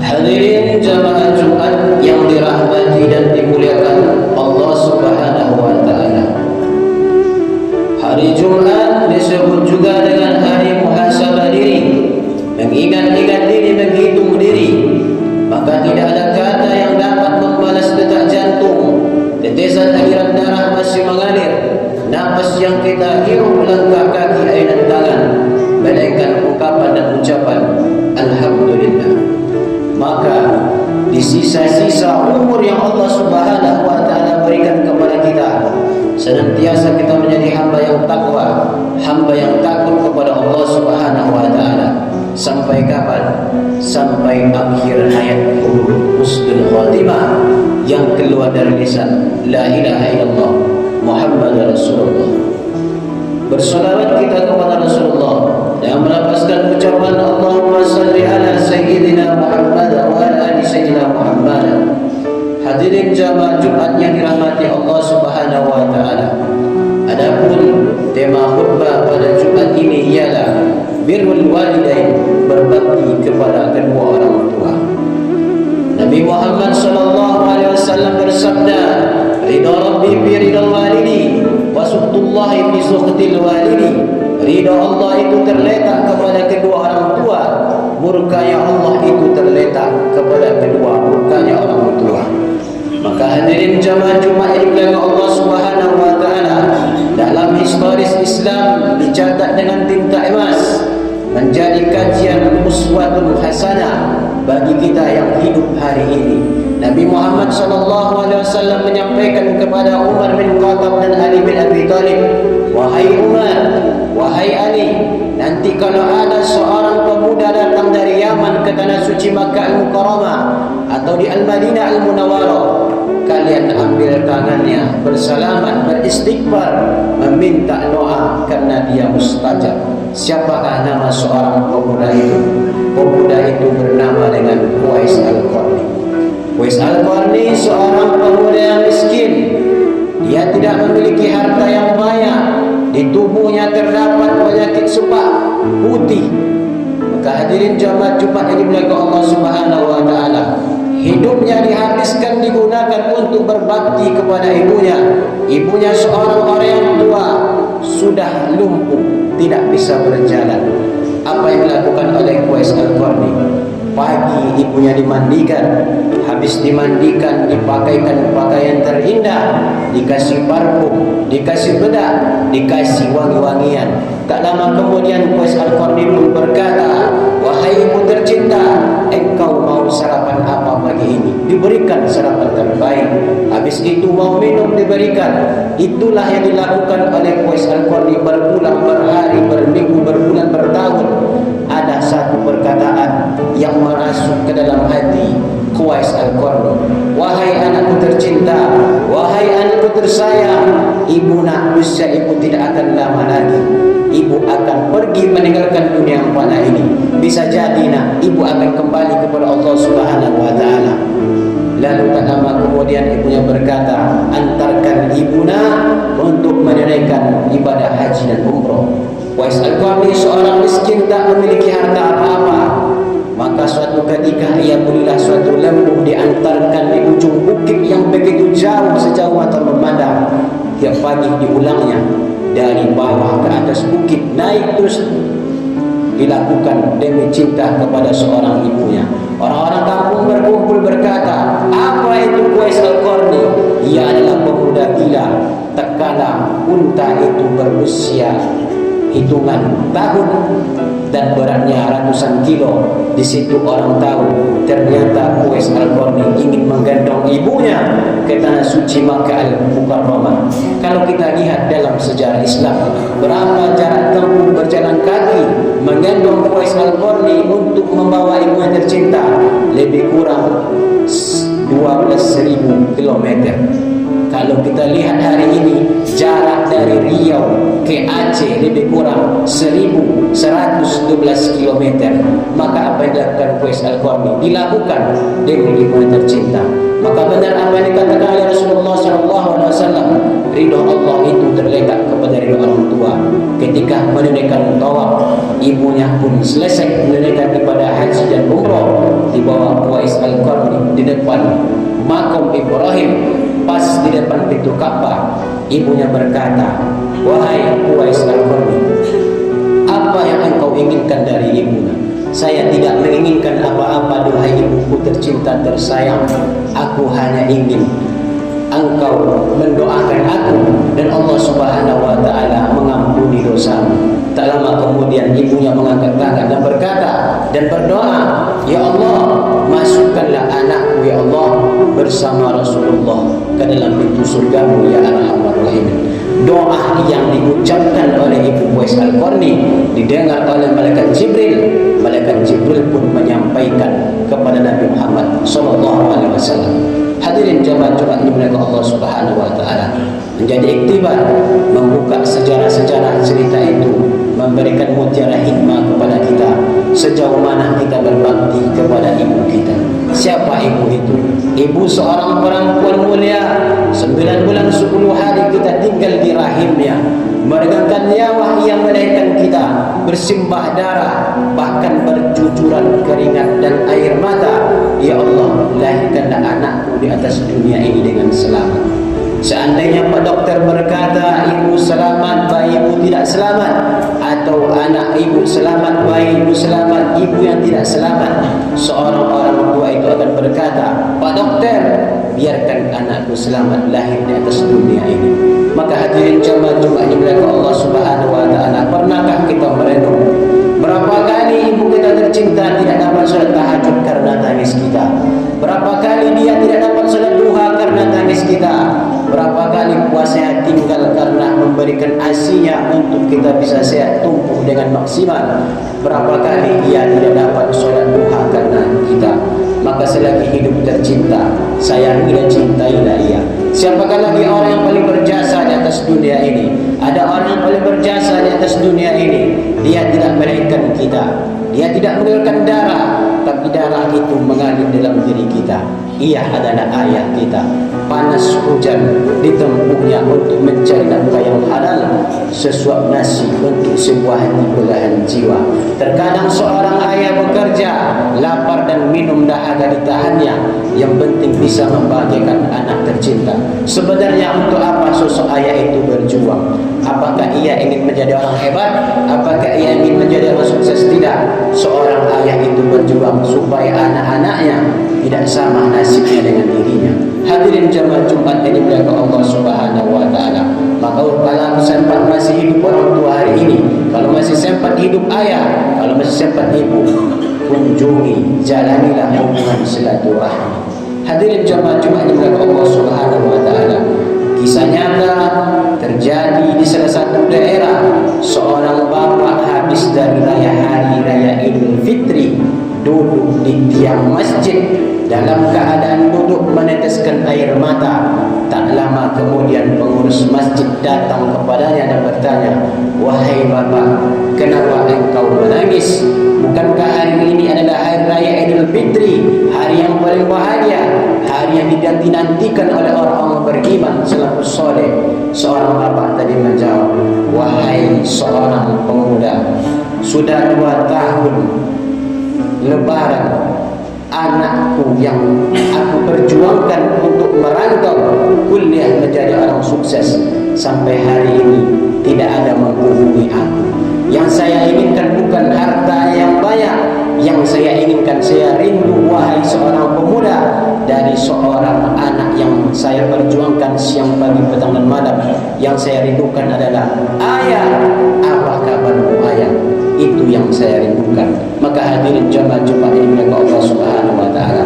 Hadirin jamaah Jumat yang dirahmati dan dimuliakan Allah Subhanahu wa taala. Hari Jumat disebut juga dengan hari muhasabah diri, mengingat-ingat diri, menghitung diri. Maka tidak ada kata yang dapat membalas detak jantung, tetesan aliran darah masih mengalir, napas yang kita hirup melangkah kaki ainan tangan, melainkan ungkapan dan ucapan Alhamdulillah. Maka di sisa-sisa umur yang Allah Subhanahu wa taala berikan kepada kita, senantiasa kita menjadi hamba yang takwa, hamba yang takut kepada Allah Subhanahu wa taala. Sampai kapan? Sampai akhir hayat husnul khatimah, yang keluar dari lisan la ilaha illallah Muhammad Rasulullah. Bersolawat kita kepada Rasulullah yang melapaskan ucapan Allahumma salli ala Sayyidina Muhammad wa ala ali Sayyidina Muhammad. Hadirin jamaah Jumat yang dirahmati Allah Subhanahu wa taala. Adapun tema khutbah pada Jumat ini ialah birrul walidain, berbakti kepada kedua orang tua. Nabi Muhammad sallallahu alaihi wasallam bersabda, ridha rabbi bi ridal walidi wa sukhtullahi bi sukhtil walidi. Ridha Allah itu terletak kepada kedua orang tua, murkanya Allah itu terletak kepada kedua murkanya orang tua. Maka hadirin jamaah Jumat yang dimuliakan Allah Subhanahu wa taala, dalam historis Islam dicatat dengan tinta emas, menjadi kajian uswatun hasanah bagi kita yang hidup hari ini. Nabi Muhammad SAW menyampaikan kepada Umar bin Khattab dan Ali bin Abi Thalib, wahai Umar, wahai Ali, nanti kalau ada seorang pemuda datang dari Yaman ke tanah suci Makkah Al-Mukarramah atau di Al-Madinah Al-Munawwarah, kalian ambil tangannya, bersalaman, beristighfar, meminta doa karena dia mustajab. Siapakah nama seorang pemuda itu? Pemuda itu bernama dengan Uwais Al-Qarni. Uwais Al-Qarni seorang pemuda yang miskin. Dia tidak memiliki harta yang banyak. Di tubuhnya terdapat penyakit sepak putih. Maka hadirin jamaah Jumat yang dimuliakan Allah Subhanahu wa taala, hidupnya dihabiskan digunakan untuk berbakti kepada ibunya. Ibunya seorang orang yang tua, sudah lumpuh, tidak bisa berjalan. Apa yang dilakukan oleh Uwais Al-Qarni? Pagi ibunya dimandikan, habis dimandikan dipakaikan pakaian terindah, dikasih parfum, dikasih bedak, dikasih wangi-wangian. Tak lama kemudian Uwais Al-Qarni pun berkata, wahai ibu tercinta, engkau mau sarapan apa pagi ini? Diberikan sarapan terbaik. Habis itu mau minum, diberikan. Itulah yang dilakukan oleh Uwais Al-Qarni berbulan, berhari, berminggu, berbulan, bertahun. Ada satu perkataan yang merasuk ke dalam hati Uwais Al-Qarni, wahai anakku tercinta, wahai anakku tersayang, ibu nak, usia ibu tidak akan lama lagi. Ibu akan pergi meninggalkan dunia yang fana ini. Bisa jadi nak, ibu akan kembali kepada Allah Subhanahu wa taala. Lalu tak lama kemudian ibunya berkata, antarkan ibu nak untuk menunaikan ibadah haji dan umrah. Uwais Al-Qarni seorang miskin, tak memiliki harta apa-apa. Maka suatu ketika ia belilah suatu lembu, diantarkan di ujung bukit yang begitu jauh, sejauh mata memandang. Tiap pagi diulangnya, dari bawah ke atas bukit, naik terus, dilakukan demi cinta kepada seorang ibunya. Orang-orang kampung berkumpul berkata, apa itu Uwais Al-Qarni? Ia adalah pemuda gila. Tak kala unta itu berusia hitungan tahun dan beratnya ratusan kilo. Di situ orang tahu ternyata Uwais Al-Qarni ingin menggendong ibunya ke tanah suci Makkah Al-Mukarramah. Kalau kita lihat dalam sejarah Islam, berapa jarak tempuh berjalan kaki menggendong Uwais Al-Qarni untuk membawa ibunya tercinta? Lebih kurang 12.000 kilometer. Kalau kita lihat hari ini, jarak dari Riau ke Aceh lebih kurang 1.112 km. Maka apa yang dilakukan Uwais Al-Qarni? Dilakukan demi ibunya tercinta. Maka benar apa yang dikatakan oleh Rasulullah SAW, ridho Allah itu terletak kepada ridho orang tua. Ketika menunaikan tawaf, ibunya pun selesai menunaikan ibadah haji dan umrah, dibawa makom Ibrahim, pas di depan pintu Ka'bah, ibunya berkata, "Wahai Uwais Al-Qarni, apa yang engkau inginkan dari ibunya?" "Saya tidak menginginkan apa-apa, duhai ibuku tercinta tersayang. Aku hanya ingin engkau mendoakan aku dan Allah Subhanahu wa taala mengampuni dosamu." Tak lama kemudian ibunya mengangkat tangan dan berkata dan berdoa, "Ya Allah, masukkanlah anakku ya Allah bersama Rasulullah ke dalam pintu surgamu ya Arhamar Rahimin." Doa yang diucapkan oleh Ibu Uwais Al-Qarni didengar oleh malaikat Jibril. Malaikat Jibril pun menyampaikan kepada Nabi Muhammad sallallahu alaihi wasallam. Hadirin jamaah Jumat dimuliakan Allah Subhanahu wa taala, menjadi iktibar membuka sejarah-sejarah cerita itu, memberikan mutiara hikmah kepada kita sejauh mana kita berbakti kepada ibu kita. Siapa ibu itu? Ibu seorang perempuan mulia. 9 bulan 10 hari kita tinggal di rahimnya, meregangkan nyawa yang melahirkan kita, bersimbah darah, bahkan bercucuran keringat dan air mata. Ya Allah, lahirkanlah anakku di atas dunia ini dengan selamat. Seandainya Pak Dokter berkata ibu selamat, bayi ibu tidak selamat, atau anak ibu selamat, bayi ibu selamat, ibu yang tidak selamat, seorang orang tua itu akan berkata, "Pak Dokter, biarkan anakku selamat lahir di atas dunia ini." Maka hadirin jamaah Jumat dimuliakan Allah Subhanahu wa taala, pernahkah kita merenung berapa kali ibu kita tercinta tidak dapat salat tahajud karena tangis kita? Berapa kali dia tidak dapat salat duha karena tangis kita? Berapa kali puasa tinggal karena memberikan asinya untuk kita bisa sehat tumbuh dengan maksimal? Berapa kali dia tidak dapat salat duha karena kita? Maka selagi hidup tercinta, sayangi dan cintailah ia. Siapakah lagi orang yang paling berjasa di atas dunia ini? Ada orang yang paling berjasa di atas dunia ini. Dia tidak melahirkan kita, dia tidak mengeluarkan darah, tapi darah itu mengalir dalam diri kita. Ia adalah ayah kita. Panas hujan ditempuhnya untuk mencari nafkah yang halal, sesuap nasi untuk sebuah hati belahan jiwa. Terkadang seorang ayah bekerja, lapar dan minum dahaga ditahannya. Yang penting bisa membahagiakan anak tercinta. Sebenarnya untuk apa sosok ayah itu berjuang? Apakah ia ingin menjadi orang hebat? Apakah ia ingin menjadi orang sukses? Tidak. Seorang ayah itu berjuang supaya anak-anaknya tidak sama nasibnya dengan dirinya. Hadirin jamaah Jumat yang dimuliakan Allah Subhanahu wa taala. Maka kalau sempat masih hidup orang tua hari ini, kalau masih sempat hidup ayah, kalau masih sempat ibu, kunjungi, jalanilah hubungan silaturahmi. Hadirin jamaah Jumat yang dimuliakan Allah Subhanahu wa taala. Kisah nyata terjadi di salah satu daerah. Seorang bapak habis dari hari raya Idul Fitri, duduk di tiang masjid dalam keadaan duduk meneteskan air mata. Tak lama kemudian pengurus masjid datang kepadanya dan bertanya, "Wahai bapak, kenapa engkau menangis? Bukankah hari ini adalah hari raya Idul Fitri, hari yang paling bahagia, hari yang dinantikan oleh orang-orang beriman salafus soleh?" Seorang bapak tadi menjawab, "Wahai seorang pemuda, sudah 2 tahun Lebaran, anakku yang aku perjuangkan untuk merantau kuliah menjadi orang sukses, sampai hari ini tidak ada menghubungi aku. Yang saya inginkan bukan harta yang banyak, yang saya inginkan, saya rindu wahai seorang pemuda, dari seorang anak yang saya perjuangkan siang, pagi, petang dan malam. Yang saya rindukan adalah ayah. Apa kabarmu ayah? Itu yang saya rindukan." Maka hadirin jamaah Jumat ini Allah Subhanahu wa taala,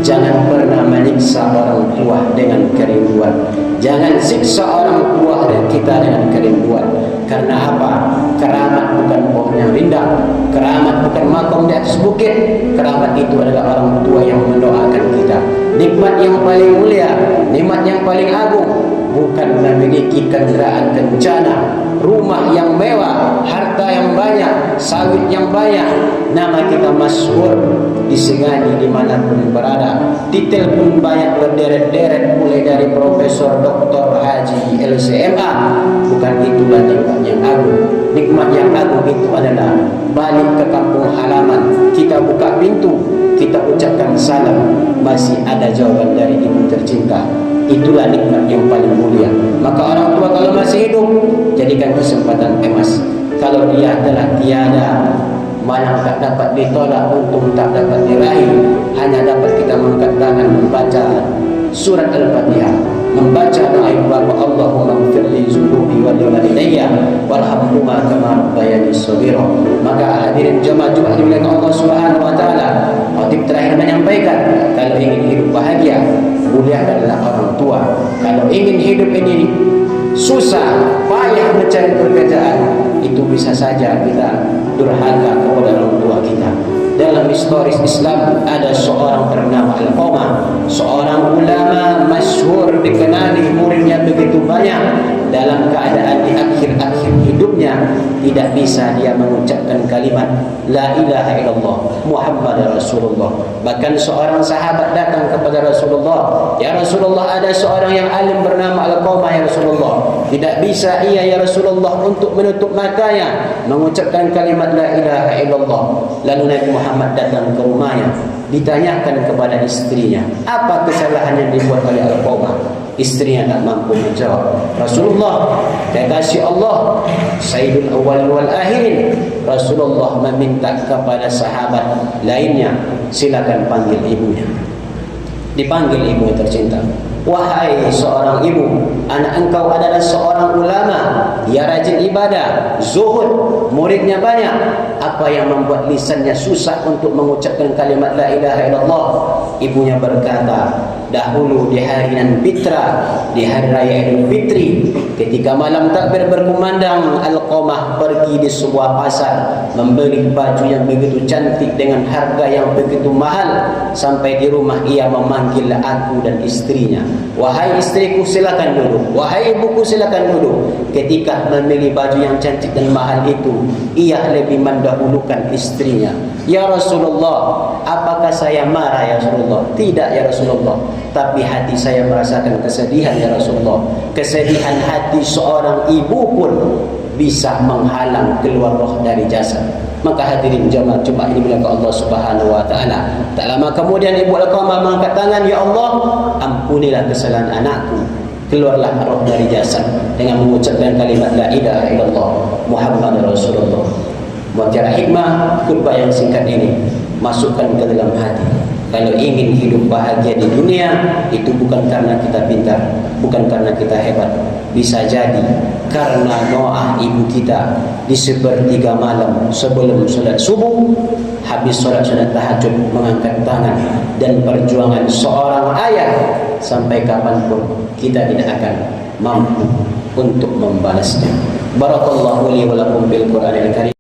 jangan pernah menyiksa orang tua dengan kerinduan. Jangan siksa orang tua dan kita dengan kerinduan. Karena apa? Keramat bukan pohon yang rindang, keramat bukan makam di atas bukit. Keramat itu adalah orang tua yang mendoakan kita. Nikmat yang paling mulia, nikmat yang paling agung, bukan memiliki kendaraan kencana, rumah yang mewah, harta yang banyak, sawit yang banyak, nama kita masyhur, disegani dimanapun berada, ditelepon banyak berderet-deret mulai dari profesor, doktor, haji, LCMA. Bukan itulah nikmat yang agung. Nikmat yang agung itu adalah balik ke kampung halaman, kita buka pintu, kita ucapkan salam, masih ada jawaban dari ibu tercinta. Itulah nikmat yang paling mulia. Maka orang tua kalau masih hidup, jadikan kesempatan emas. Kalau dia telah tiada, malang tak dapat ditolak, untung tak dapat diraih. Hanya dapat kita mengangkat tangan membaca surat Al-Fatihah, membaca doa bapa, Allahumma ighfirli dzunubi wa li walidayya warhamhuma kama rabbayani shaghira. Maka hadirin jemaah Jumat dimuliakan Allah Subhanahu wa taala, khotib terakhir menyampaikan, kalau ingin hidup bahagia, muliakanlah orang tua. Kalau ingin hidup ini susah, payah mencari pekerjaan, itu bisa saja kita durhaka kepada orang tua kita. Dalam historis Islam ada seorang bernama Alqamah, seorang ulama masyhur, dikenali, muridnya begitu banyak. Dalam keadaan di akhir-akhir hidupnya tidak bisa dia mengucapkan kalimat la ilaha illallah Muhammad Rasulullah. Bahkan seorang sahabat datang kepada Rasulullah, ya Rasulullah, ada seorang yang alim bernama Alqamah ya Rasulullah, tidak bisa ia ya Rasulullah untuk menutup matanya mengucapkan kalimat la ilaha illallah. Lalu Nabi Muhammad datang ke rumahnya, ditanyakan kepada istrinya, apa kesalahan yang dibuat oleh Alqamah? Istrinya tak mampu menjawab. Rasulullah, kekasih Allah, Sayyidul Awwal wal Akhirin, Rasulullah meminta kepada sahabat lainnya, silakan panggil ibunya. Dipanggil ibu tercinta. Wahai seorang ibu, anak engkau adalah seorang ulama, dia rajin ibadah, zuhud, muridnya banyak. Apa yang membuat lisannya susah untuk mengucapkan kalimat la ilaha illallah? Ibunya berkata, dahulu di hari nan fitra, di hari raya Idul Fitri, ketika malam takbir berkumandang, Alqamah pergi di sebuah pasar membeli baju yang begitu cantik dengan harga yang begitu mahal. Sampai di rumah ia memanggil aku dan istrinya, wahai istriku silakan duduk, wahai ibuku silakan duduk. Ketika memilih baju yang cantik dan mahal itu, ia lebih mendahulukan istrinya. Ya Rasulullah, apakah saya marah ya Rasulullah? Tidak ya Rasulullah, tapi hati saya merasakan kesedihan ya Rasulullah. Kesedihan hati seorang ibu pun bisa menghalang keluar roh dari jasad. Maka hadirin jemaah Jumat ini muliakan Allah Subhanahu wa taala. Tak lama kemudian ibu Alqamah mengangkat tangan, ya Allah, ampunilah kesalahan anakku. Keluarlah roh dari jasad dengan mengucapkan kalimat la ilaha illallah Muhammad Rasulullah. Mutiara hikmah khutbah yang singkat ini masukkan ke dalam hati. Kalau ingin hidup bahagia di dunia, itu bukan karena kita pintar, bukan karena kita hebat. Bisa jadi karena doa ibu kita di sepertiga malam sebelum sholat subuh, habis sholat tahajud, mengangkat tangan, dan perjuangan seorang ayah sampai kapanpun kita tidak akan mampu untuk membalasnya. Barakallahu li wa lakum bil Qur'anil Karim.